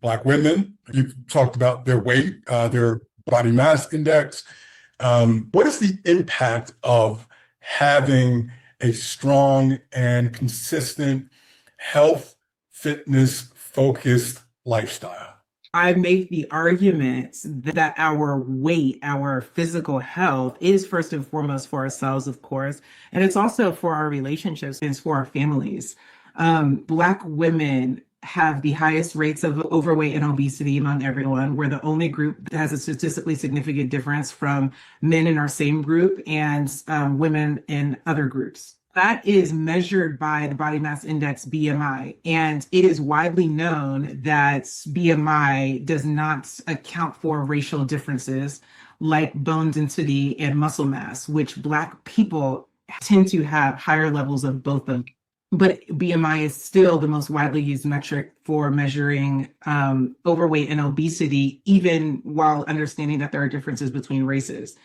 Black women. You talked about their weight, their body mass index. What is the impact of having a strong and consistent health, fitness focused lifestyle? I make the argument that our weight, our physical health is first and foremost for ourselves, of course, and it's also for our relationships and it's for our families. Black women have the highest rates of overweight and obesity among everyone. We're the only group that has a statistically significant difference from men in our same group and women in other groups. That is measured by the body mass index BMI. And it is widely known that BMI does not account for racial differences like bone density and muscle mass, which Black people tend to have higher levels of both of. But BMI is still the most widely used metric for measuring overweight and obesity, even while understanding that there are differences between races.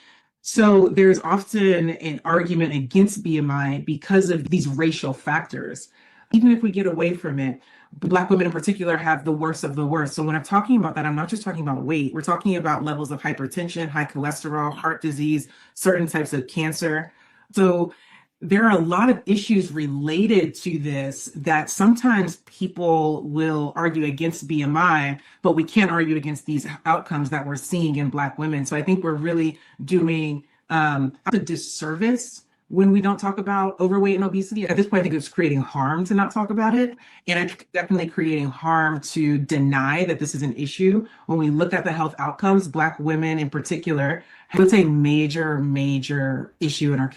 So there's often an argument against BMI because of these racial factors. Even if we get away from it, Black women in particular have the worst of the worst. So when I'm talking about that, I'm not just talking about weight. We're talking about levels of hypertension, high cholesterol, heart disease, certain types of cancer. So there are a lot of issues related to this that sometimes people will argue against BMI, but we can't argue against these outcomes that we're seeing in Black women. So I think we're really doing a disservice when we don't talk about overweight and obesity. At this point, I think it's creating harm to not talk about it. And it's definitely creating harm to deny that this is an issue. When we look at the health outcomes, Black women in particular, it's a major, major issue in our